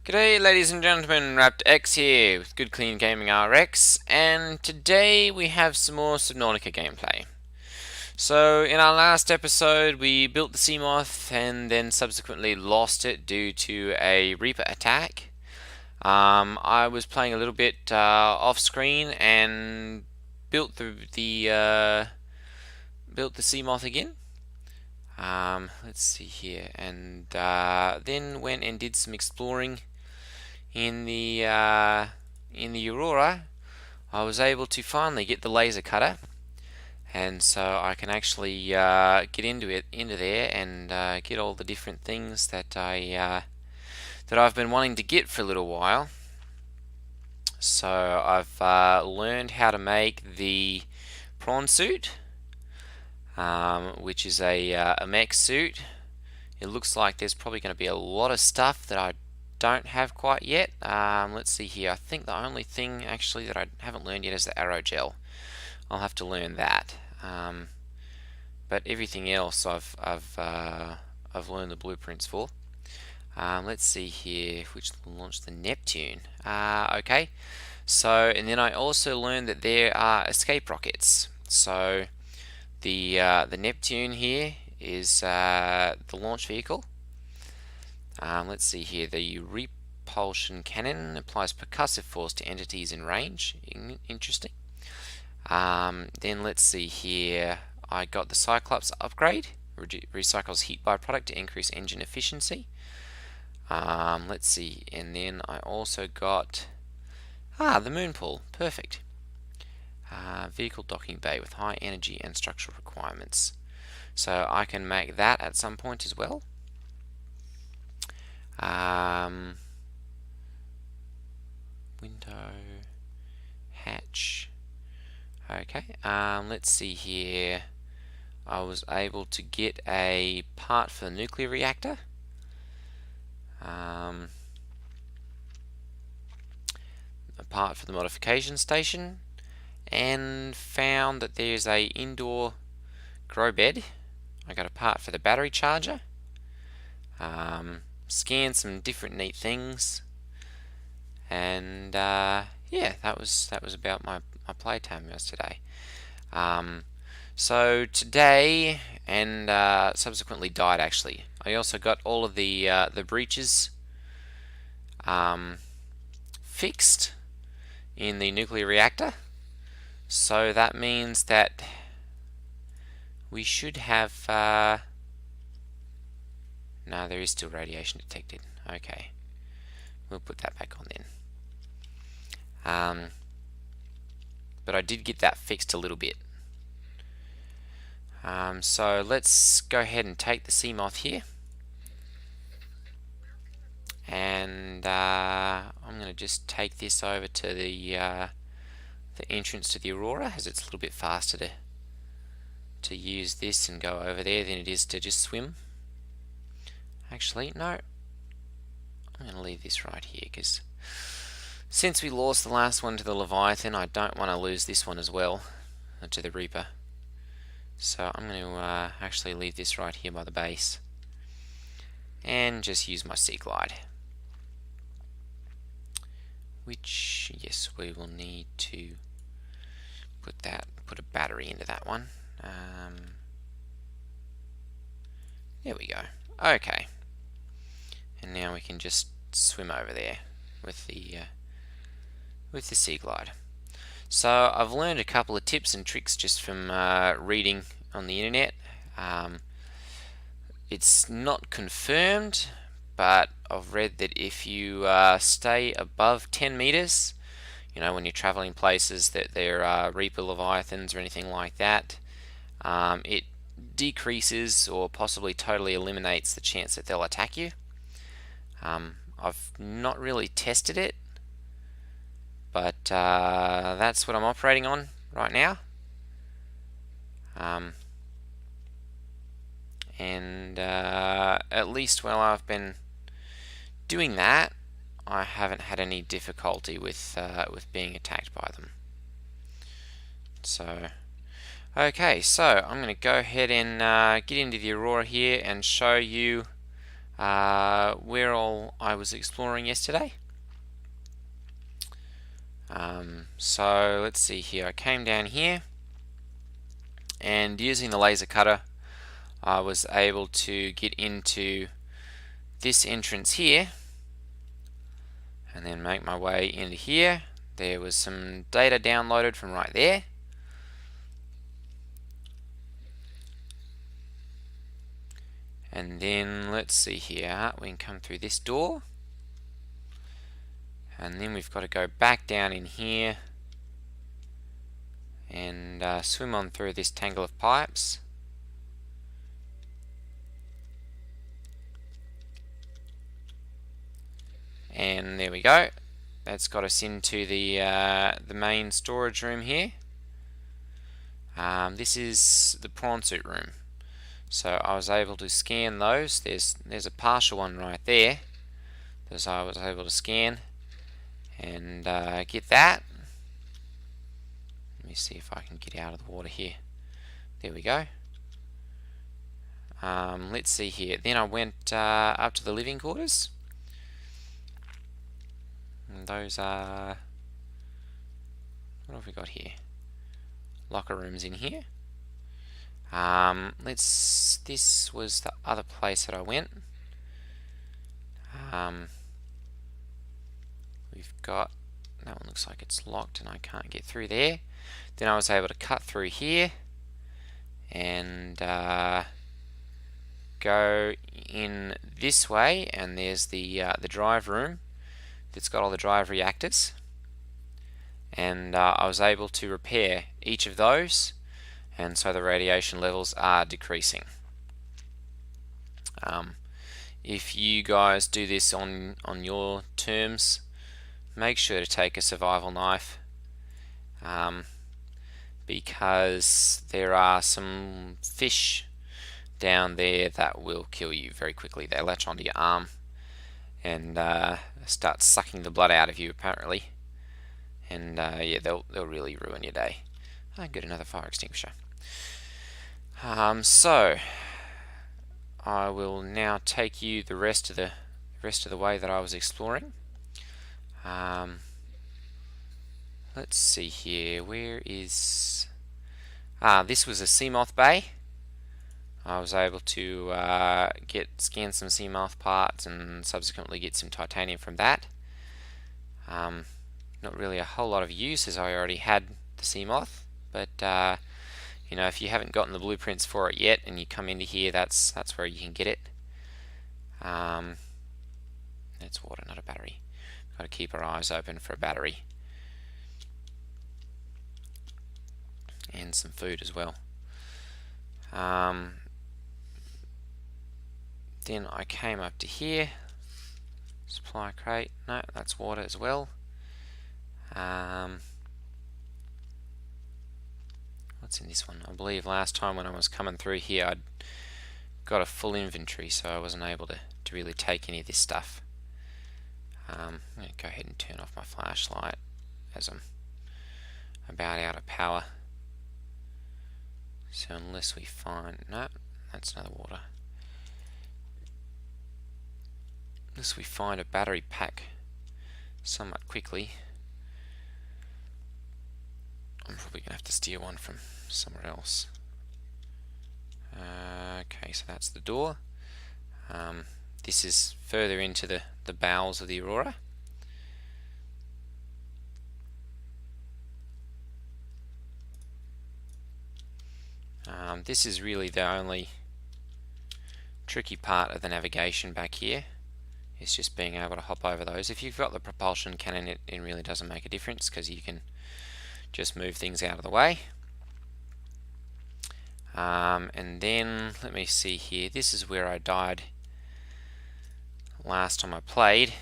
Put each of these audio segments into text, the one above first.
G'day ladies and gentlemen, Raptor X here with Good Clean Gaming RX, and today we have some more Subnautica gameplay. So in our last episode we built the Seamoth and then subsequently lost it due to a Reaper attack. I was playing a little bit off screen and built the built the Seamoth again. Let's see here, and then went and did some exploring in the Aroura. I was able to finally get the laser cutter, and so I can actually get into there, and get all the different things that I've been wanting to get for a little while. So I've learned how to make the prawn suit, which is a mech suit. It looks like there's probably going to be a lot of stuff that I don't have quite yet. Let's see here. I think the only thing actually that I haven't learned yet is the arrow gel. I'll have to learn that. But everything else I've learned the blueprints for. Let's see here, which launched the Neptune. Okay. So, and then I also learned that there are escape rockets. So the Neptune here is the launch vehicle. Let's see here. The repulsion cannon applies percussive force to entities in range. Interesting. Then let's see here. I got the Cyclops upgrade. Recycles heat byproduct to increase engine efficiency. Let's see. And then I also got the moon pool. Perfect. Vehicle docking bay with high energy and structural requirements. So I can make that at some point as well. Window, hatch. Okay, let's see here. I was able to get a part for the nuclear reactor. A part for the modification station, and found that there's a indoor grow bed. I got a part for the battery charger. Scanned some different neat things, and yeah, that was about my playtime yesterday. So today, and subsequently died actually. I also got all of the breaches fixed in the nuclear reactor. So that means that we should have. No, there is still radiation detected. Okay, we'll put that back on then. But I did get that fixed a little bit. So let's go ahead and take the Seamoth here, and I'm going to just take this over to the entrance to the Aroura, as it's a little bit faster to use this and go over there than it is to just swim. Actually, no. I'm going to leave this right here, because since we lost the last one to the Leviathan, I don't want to lose this one as well, to the Reaper. So I'm going to actually leave this right here by the base, and just use my Sea Glide. Which, yes, we will need to put a battery into that one. There we go. Okay. And now we can just swim over there with the Sea Glide. So I've learned a couple of tips and tricks just from reading on the internet. It's not confirmed, but I've read that if you stay above 10 meters, you know, when you're traveling places that there are Reaper Leviathans or anything like that, it decreases or possibly totally eliminates the chance that they'll attack you. I've not really tested it, but that's what I'm operating on right now. And at least while I've been doing that, I haven't had any difficulty with being attacked by them. So, okay, so I'm going to go ahead and get into the Aroura here and show you where all I was exploring yesterday. So let's see here. I came down here, and using the laser cutter, I was able to get into this entrance here, and then make my way into here. There was some data downloaded from right there. And then let's see here, we can come through this door, and then we've got to go back down in here and swim on through this tangle of pipes. And there we go. That's got us into the main storage room here. This is the prawn suit room. So I was able to scan those. There's a partial one right there. So I was able to scan and get that. Let me see if I can get out of the water here. There we go. Let's see here. Then I went up to the living quarters. And those are... what have we got here? Locker rooms in here. This was the other place that I went. We've got... that one looks like it's locked and I can't get through there. Then I was able to cut through here and go in this way, and there's the drive room that's got all the drive reactors, and I was able to repair each of those, and so the radiation levels are decreasing. If you guys do this on your terms, make sure to take a survival knife, because there are some fish down there that will kill you very quickly. They latch onto your arm and start sucking the blood out of you, apparently. And yeah, they'll really ruin your day. I get another fire extinguisher. So I will now take you the rest of the way that I was exploring. Let's see here. Where is... this was a sea moth bay. I was able to scan some sea moth parts and subsequently get some titanium from that. Not really a whole lot of use, as I already had the sea moth, but you know, if you haven't gotten the blueprints for it yet and you come into here, that's where you can get it. That's water, not a battery. Got to keep our eyes open for a battery. And some food as well. Then I came up to here. Supply crate. No, that's water as well. What's in this one? I believe last time when I was coming through here, I'd got a full inventory, so I wasn't able to really take any of this stuff. I'm going to go ahead and turn off my flashlight as I'm about out of power. So unless we find... no, that's another water. Unless we find a battery pack somewhat quickly, I'm probably going to have to steal one from somewhere else. Okay, so that's the door. This is further into the bowels of the Aroura. This is really the only tricky part of the navigation back here. It's just being able to hop over those. If you've got the propulsion cannon, it really doesn't make a difference, because you can just move things out of the way. And then, let me see here. This is where I died last time I played.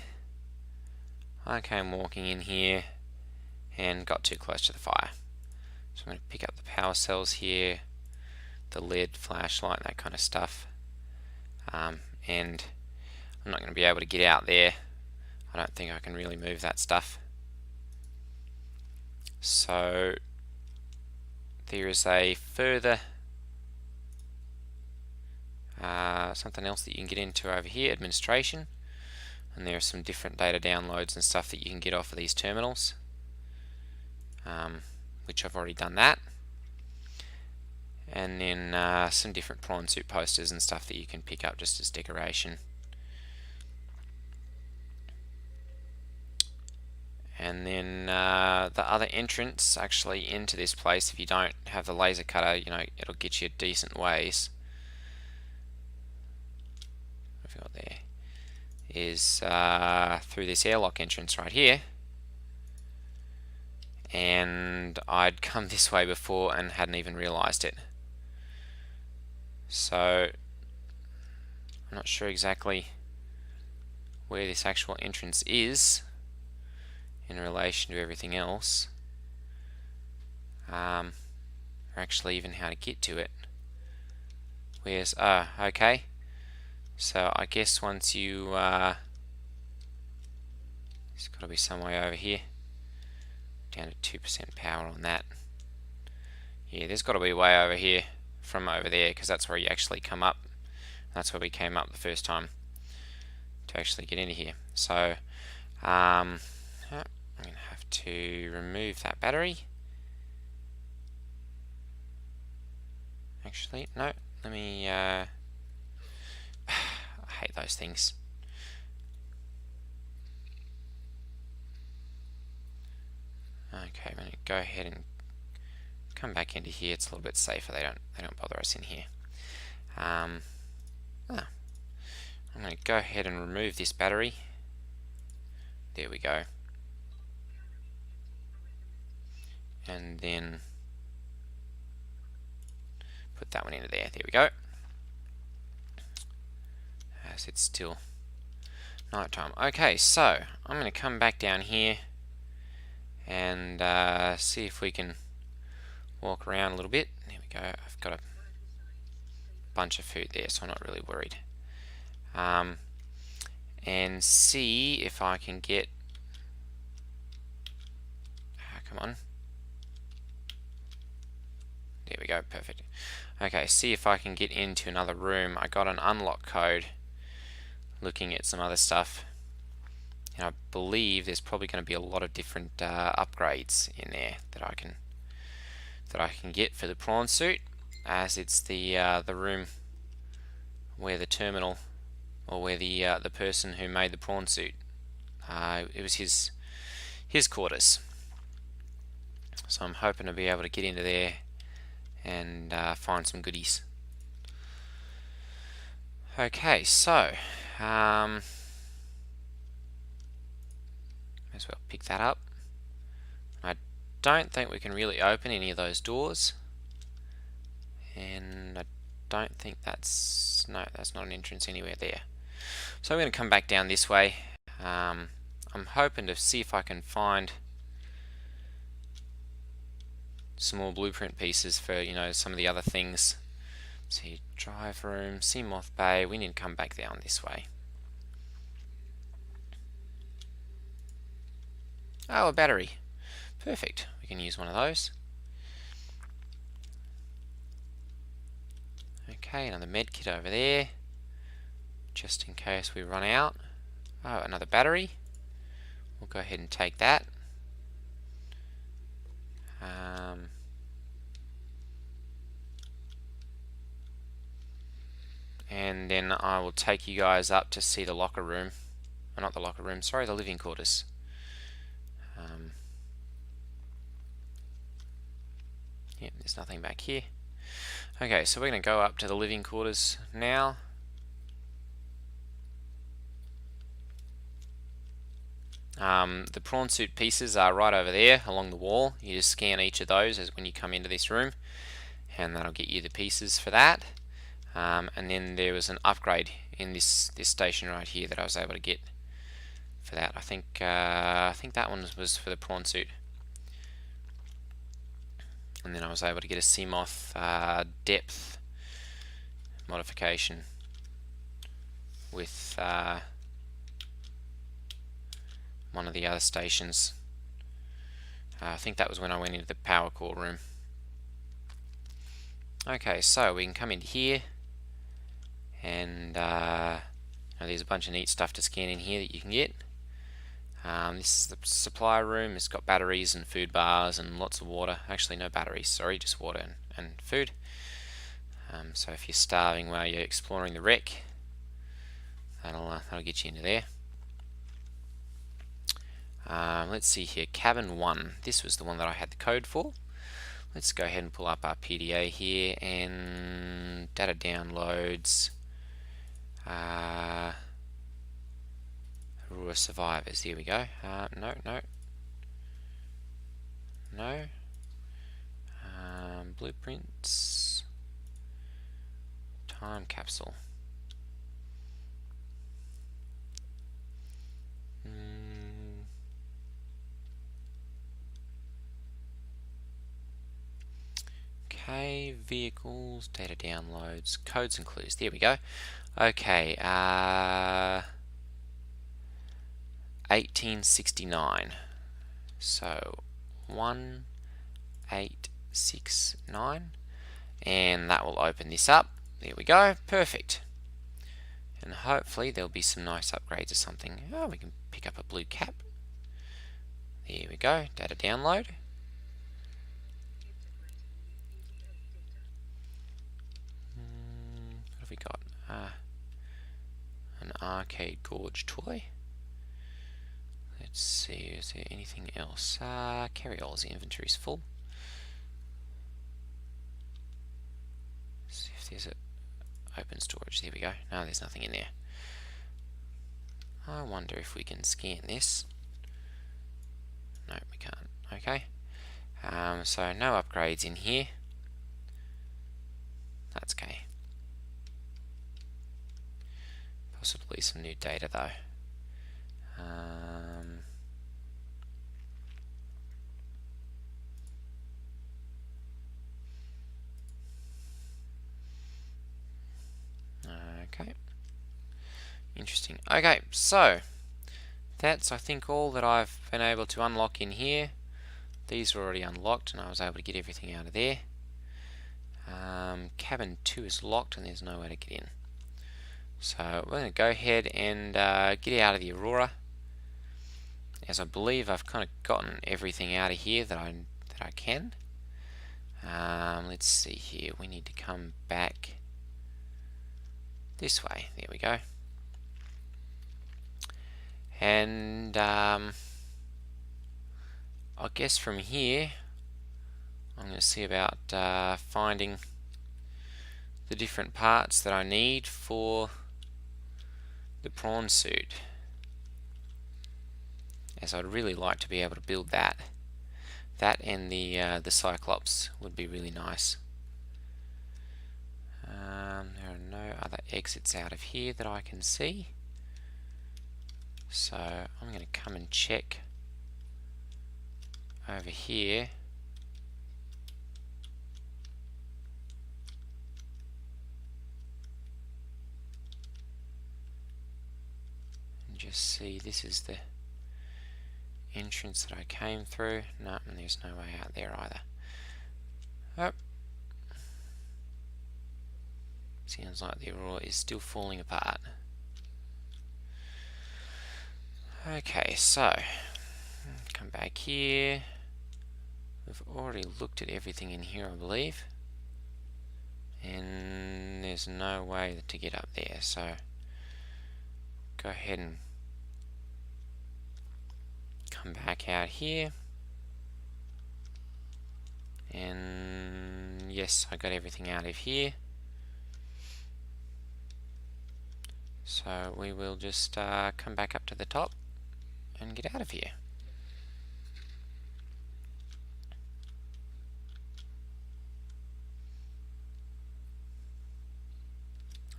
I came walking in here and got too close to the fire. So I'm going to pick up the power cells here, the lead, flashlight, that kind of stuff. And I'm not going to be able to get out there. I don't think I can really move that stuff. So there is a further Something else that you can get into over here, administration, and there are some different data downloads and stuff that you can get off of these terminals, which I've already done that. And then some different prawn suit posters and stuff that you can pick up just as decoration. And then the other entrance actually into this place, if you don't have the laser cutter, you know, it'll get you a decent ways. What have we got there? Is through this airlock entrance right here. And I'd come this way before and hadn't even realized it. So I'm not sure exactly where this actual entrance is in relation to everything else, or actually even how to get to it. Where's okay, so I guess once you it's got to be some way over here, down to 2% power on that. Yeah, there's got to be a way over here from over there, because that's where you actually come up. That's where we came up the first time to actually get into here. So I'm going to have to remove that battery. Actually, no, let me I hate those things. Okay, I'm going to go ahead and come back into here. It's a little bit safer. They don't bother us in here. I'm going to go ahead and remove this battery. There we go. And then put that one into there. There we go. As it's still night time. Okay, so I'm going to come back down here and see if we can walk around a little bit. There we go. I've got a bunch of food there, so I'm not really worried. And see if I can get... come on. There we go, perfect. Okay, see if I can get into another room. I got an unlock code looking at some other stuff. And I believe there's probably going to be a lot of different upgrades in there that I can get for the prawn suit, as it's the room where the terminal, or where the person who made the prawn suit, it was his quarters. So I'm hoping to be able to get into there and find some goodies. Okay, so may as well pick that up. I don't think we can really open any of those doors, and I don't think that's not an entrance anywhere there. So I'm going to come back down this way. I'm hoping to see if I can find some more blueprint pieces for, you know, some of the other things. See, drive room, Seamoth Bay. We need to come back down this way. Oh, a battery. Perfect. We can use one of those. Okay, another med kit over there, just in case we run out. Oh, another battery. We'll go ahead and take that. And then I will take you guys up to see the locker room. Not the locker room, sorry, the living quarters. Yep, there's nothing back here. Okay, so we're going to go up to the living quarters now. The prawn suit pieces are right over there along the wall. You just scan each of those as when you come into this room, and that'll get you the pieces for that. And then there was an upgrade in this station right here that I was able to get for that. I think that one was for the prawn suit. And then I was able to get a Seamoth depth modification with one of the other stations. I think that was when I went into the power core room. Okay, so we can come in here And there's a bunch of neat stuff to scan in here that you can get. This is the supply room. It's got batteries and food bars and lots of water. Actually, no batteries, sorry, just water and food. So if you're starving while you're exploring the wreck, that'll get you into there. Let's see here, cabin 1. This was the one that I had the code for. Let's go ahead and pull up our PDA here, and data downloads. Aroura survivors. Here we go. No. Blueprints. Time capsule. Okay, vehicles, data downloads, codes and clues. There we go. Okay, 1869. So 1869, and that will open this up. There we go. Perfect. And hopefully there'll be some nice upgrades or something. Oh, we can pick up a blue cap. There we go. Data download. What have we got? An arcade gorge toy. Let's see, is there anything else? Carryalls, the inventory's full. Let's see if there's a open storage. There we go. No, there's nothing in there. I wonder if we can scan this. No, we can't. Okay. So no upgrades in here. That's okay. Possibly some new data though. Okay. Interesting. Okay, so that's, I think, all that I've been able to unlock in here. These are already unlocked and I was able to get everything out of there. Cabin 2 is locked and there's no way to get in. So we're going to go ahead and get out of the Aroura, as I believe I've kind of gotten everything out of here that I can. Let's see here. We need to come back this way. There we go. And I guess from here I'm going to see about finding the different parts that I need for the prawn suit, as I'd really like to be able to build that. That and the Cyclops would be really nice. There are no other exits out of here that I can see, so I'm going to come and check over here. And just see, this is the entrance that I came through. No, and there's no way out there either. Oh. Sounds like the Aroura is still falling apart. Okay, so come back here. We've already looked at everything in here, I believe, and there's no way to get up there, so go ahead and come back out here. And yes, I got everything out of here. So we will just come back up to the top and get out of here.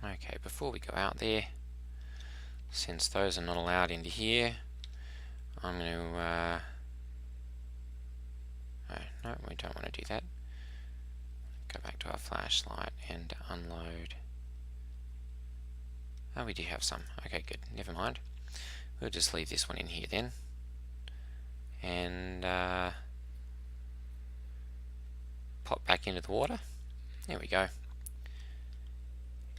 Okay, before we go out there, since those are not allowed into here, I'm going to no, we don't want to do that. Go back to our flashlight and unload. Oh, we do have some. Okay, good. Never mind. We'll just leave this one in here then. And pop back into the water. There we go.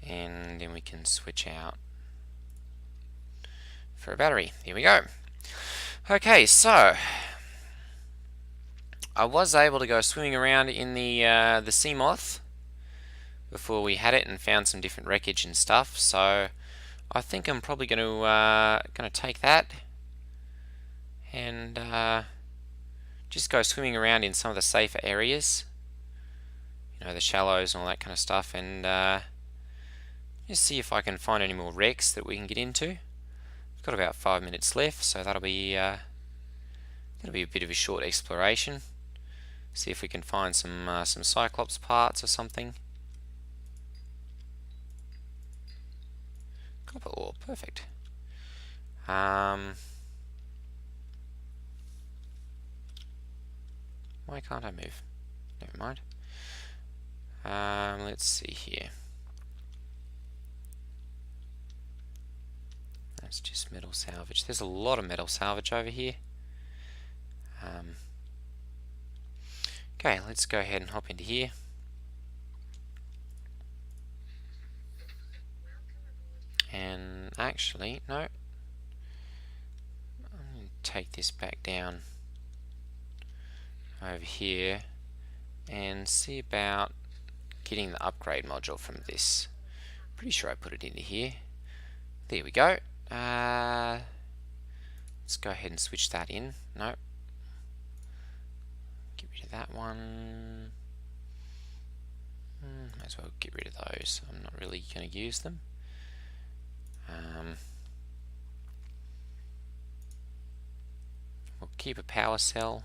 and then we can switch out for a battery. Here we go. Okay, so I was able to go swimming around in the sea moth before we had it and found some different wreckage and stuff. So I think I'm probably going to take that and just go swimming around in some of the safer areas, you know, the shallows and all that kind of stuff, and just see if I can find any more wrecks that we can get into. We've got about 5 minutes left, so that'll be a bit of a short exploration. See if we can find some Cyclops parts or something. Copper ore, perfect. Why can't I move? Never mind. Let's see here. That's just metal salvage. There's a lot of metal salvage over here. Okay, let's go ahead and hop into here. And actually, no. I'm going to take this back down over here and see about getting the upgrade module from this. Pretty sure I put it into here. There we go. Let's go ahead and switch that in. No. Get rid of that one. Might as well get rid of those. I'm not really going to use them. We'll keep a power cell,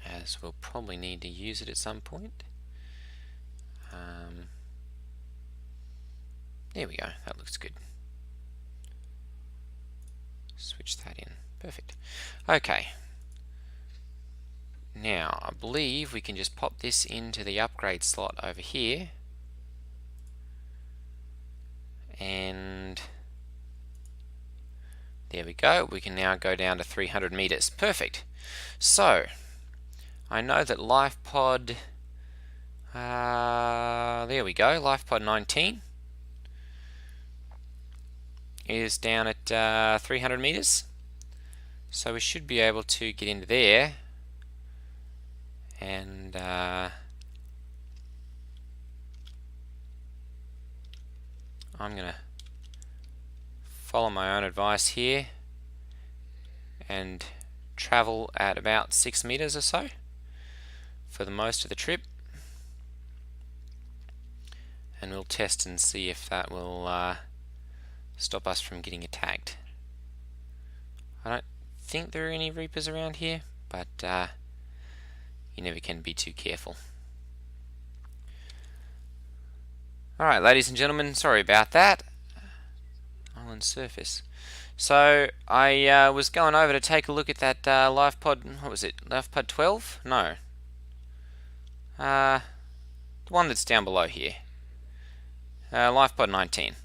as we'll probably need to use it at some point. There we go, that looks good. Switch that in, perfect. Okay, now I believe we can just pop this into the upgrade slot over here, and there we go. We can now go down to 300 meters. Perfect. So I know that life pod, there we go, life pod 19 is down at 300 meters. So we should be able to get into there and I'm going to follow my own advice here and travel at about 6 meters or so for the most of the trip, and we'll test and see if that will stop us from getting attacked. I don't think there are any Reapers around here, but you never can be too careful. Alright, ladies and gentlemen, sorry about that. Island surface. So I was going over to take a look at that life pod, what was it, life pod 12? No. The one that's down below here. Life pod 19.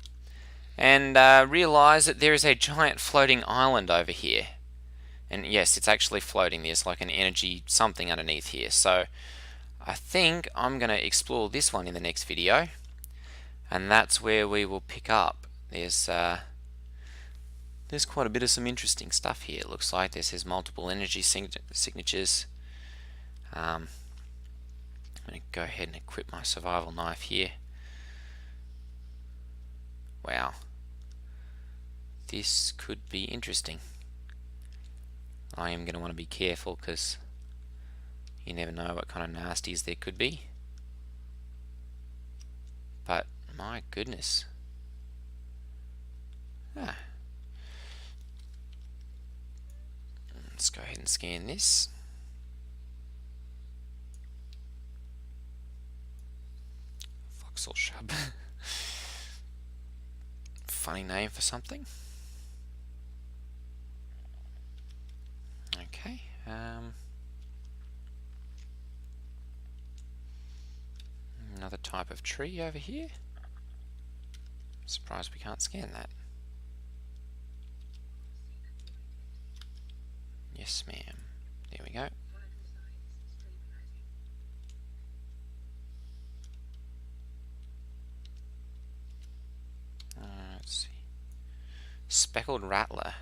And realised that there is a giant floating island over here. And yes, it's actually floating. There's like an energy something underneath here. So I think I'm going to explore this one in the next video. And that's where we will pick up. There's quite a bit of some interesting stuff here. It looks like this has multiple energy signatures. I'm going to go ahead and equip my survival knife here. Wow. This could be interesting. I am going to want to be careful because you never know what kind of nasties there could be. But my goodness. Let's go ahead and scan this. Foxhole shrub. Funny name for something. Okay. Another type of tree over here. Surprised we can't scan that. Yes, ma'am. There we go. Let's see. Speckled rattler.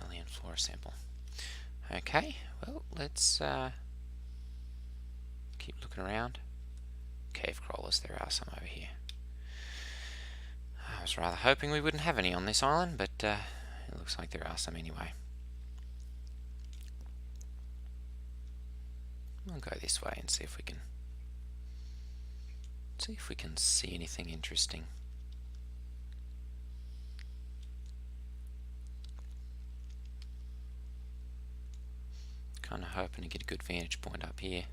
Alien flora sample. Okay, well, let's keep looking around. Cave crawlers, there are some over here. I was rather hoping we wouldn't have any on this island, but it looks like there are some anyway. We'll go this way and see if we can see anything interesting. Kind of hoping to get a good vantage point up here.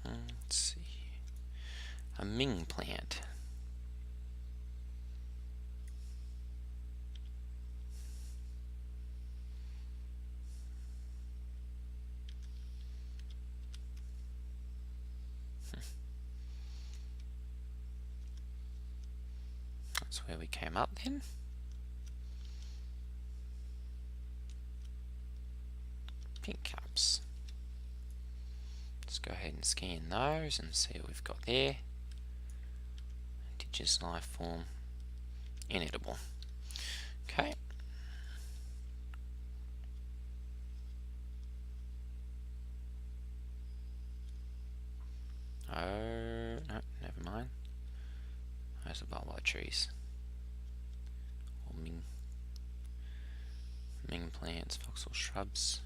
Let's see. A Ming plant. That's where we came up then. Pink cups. Let's go ahead and scan those and see what we've got there. Indigenous life form. Inedible. Okay. Oh, no, never mind. Those are bulbo trees. Or Ming plants, foxhole shrubs.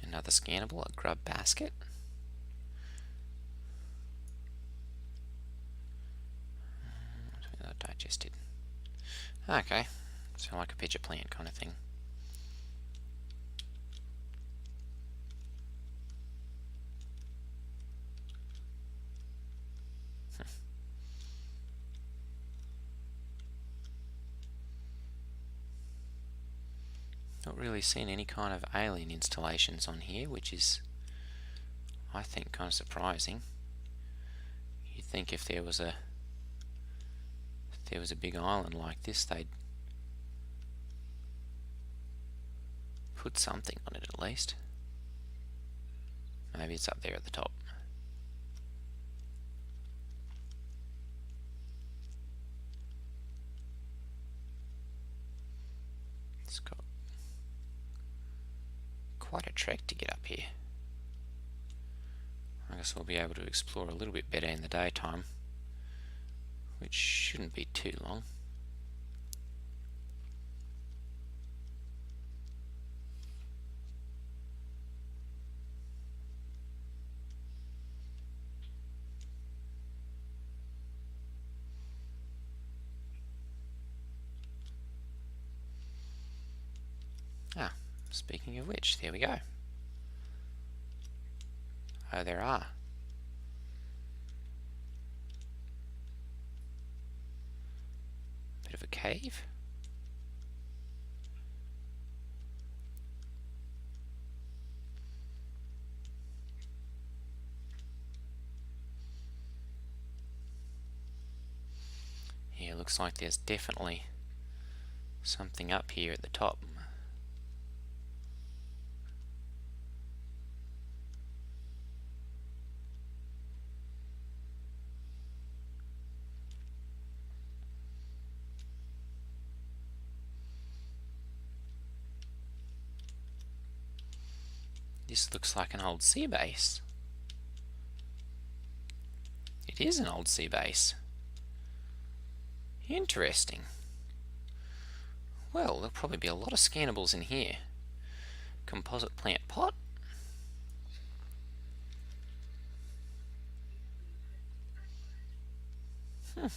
Another scannable, a grub basket. Digested. Okay, so like a pitcher plant kind of thing. Not really seen any kind of alien installations on here, which is, I think, kind of surprising. You'd think if there was a big island like this, they'd put something on it at least. Maybe it's up there at the top. It's got quite a trek to get up here. I guess we'll be able to explore a little bit better in the daytime, which shouldn't be too long. Ah, speaking of which, there we go. Oh, there are. Bit of a cave. Yeah, looks like there's definitely something up here at the top. This looks like an old sea base. It is an old sea base. Interesting. Well, there'll probably be a lot of scannables in here. Composite plant pot. A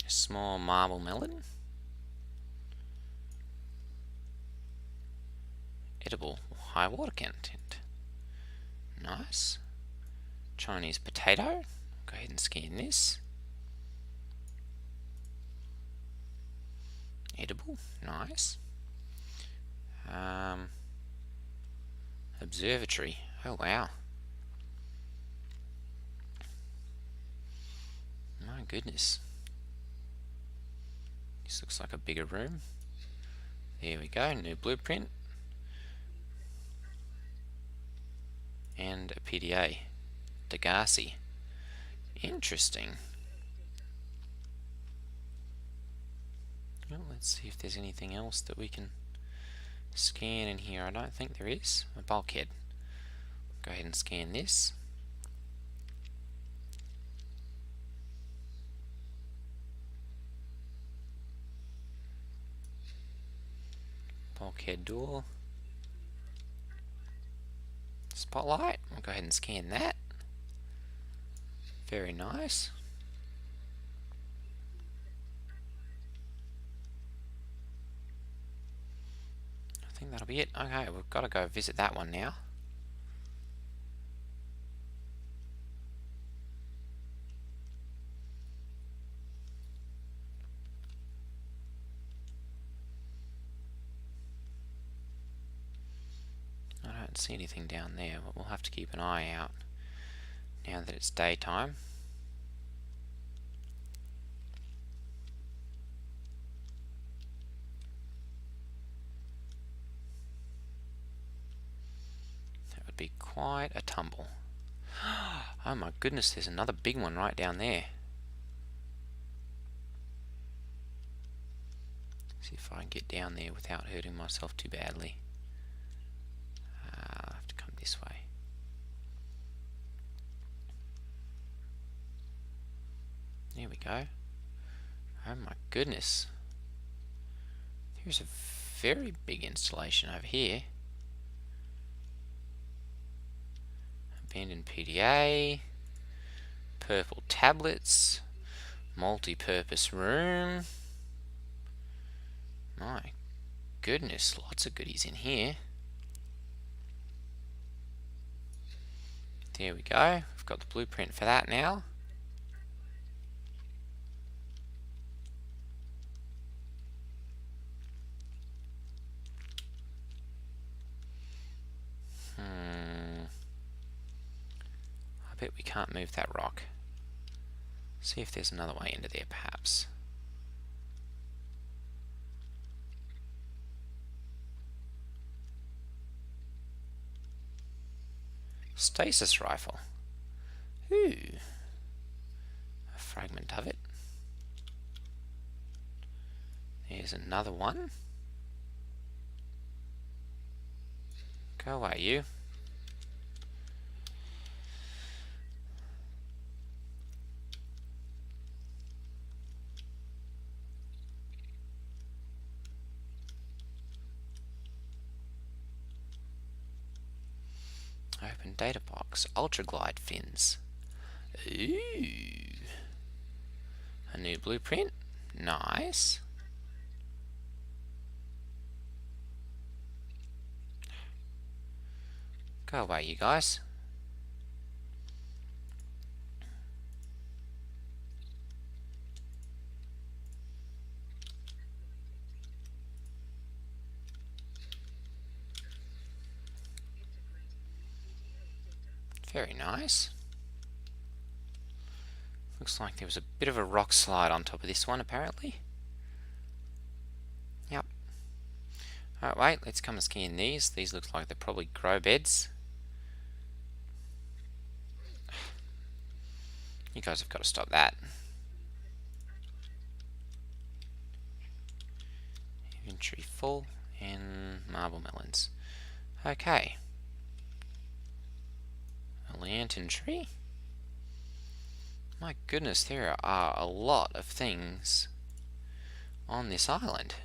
small marble melon. Edible high water content. Nice. Chinese potato. Go ahead and scan this. Edible, nice. Observatory, oh wow. My goodness. This looks like a bigger room. There we go, new blueprint. And a PDA. Degassi. Interesting. Well, let's see if there's anything else that we can scan in here. I don't think there is. A bulkhead. Go ahead and scan this. Bulkhead door. Spotlight. I'll go ahead and scan that. Very nice. I think that'll be it. Okay, we've got to go visit that one now. I don't see anything down there, but we'll have to keep an eye out now that it's daytime. That would be quite a tumble. Oh my goodness, there's another big one right down there. See if I can get down there without hurting myself too badly. I'll have to come this way. There we go. Oh my goodness. There's a very big installation over here. Abandoned PDA. Purple tablets. Multi-purpose room. My goodness, lots of goodies in here. There we go. We've got the blueprint for that now. I bet we can't move that rock. See if there's another way into there, perhaps. Stasis rifle. Ooh. A fragment of it. There's another one. Go away, you. Open data box. Ultra glide fins. Ooh. A new blueprint. Nice. Go away, you guys. Very nice. Looks like there was a bit of a rock slide on top of this one, apparently. Yep. Alright, wait, let's come and scan these. These look like they're probably grow beds. You guys have got to stop that. Inventory full and marble melons. Okay. A lantern tree. My goodness, there are a lot of things on this island.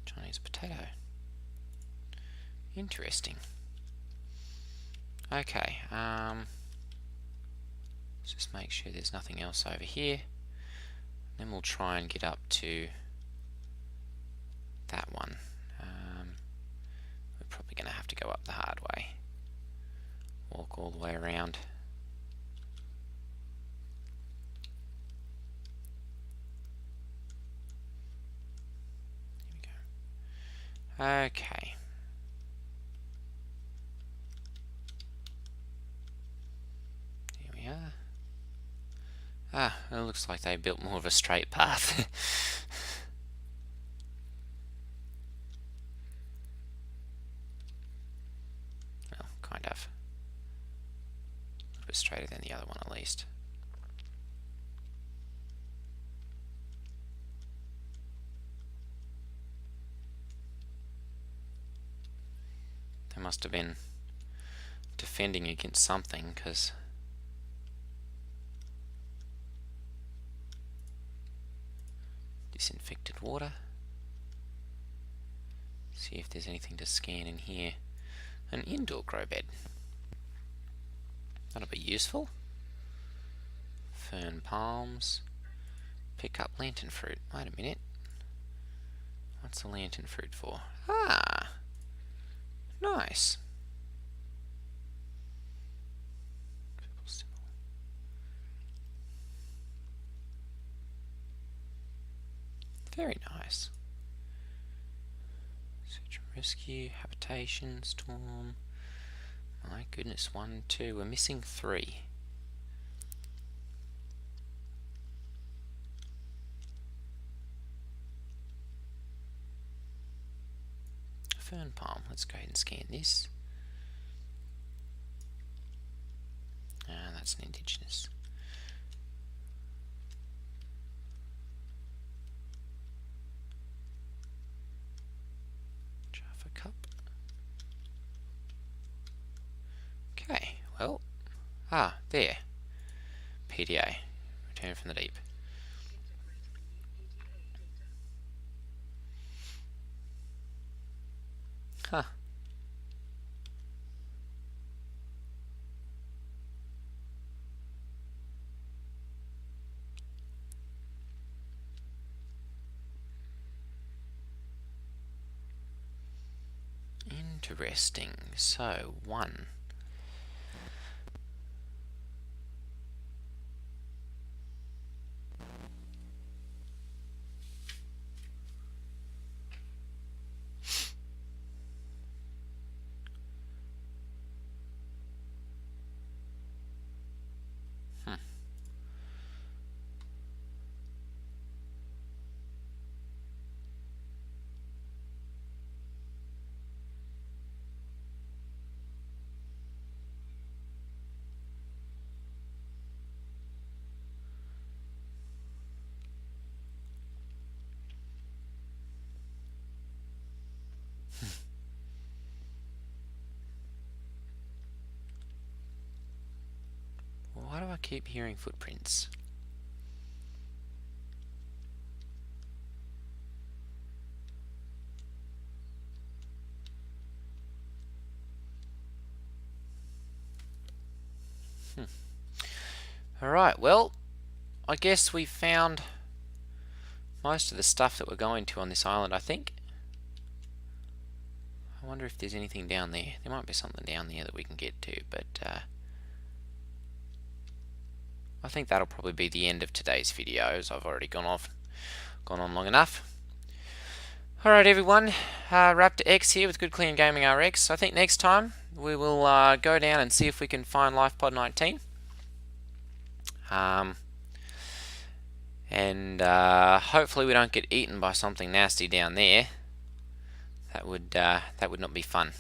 Chinese potato. Interesting. Okay, let's just make sure there's nothing else over here. Then we'll try and get up to that one. We're probably going to have to go up the hard way. Walk all the way around. Okay. Here we are. Ah, it looks like they built more of a straight path. Well, kind of. A little bit straighter than the other one at least. They must have been defending against something, because disinfected water. See if there's anything to scan in here. An indoor grow bed. That'll be useful. Fern palms. Pick up lantern fruit. Wait a minute. What's the lantern fruit for? Ah! Nice. Very nice. Search and rescue, habitation, storm. My goodness, 1, 2. We're missing 3. Fern palm. Let's go ahead and scan this. Ah, that's an indigenous. Java cup. Okay, well, there. PDA, return from the deep. Huh. Interesting. So, 1. Why do I keep hearing footprints? Alright, well, I guess we found most of the stuff that we're going to on this island, I think. I wonder if there's anything down there. There might be something down there that we can get to, but I think that'll probably be the end of today's videos. I've already gone on long enough. Alright everyone, Raptor X here with Good Clean Gaming RX. I think next time we will go down and see if we can find LifePod 19. And hopefully we don't get eaten by something nasty down there. That would not be fun.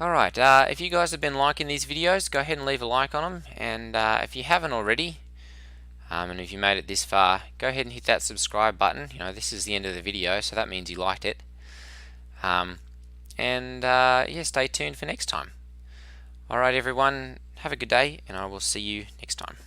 Alright, if you guys have been liking these videos, go ahead and leave a like on them. And if you haven't already, and if you made it this far, go ahead and hit that subscribe button. You know, this is the end of the video, so that means you liked it. Yeah, stay tuned for next time. Alright everyone, have a good day, and I will see you next time.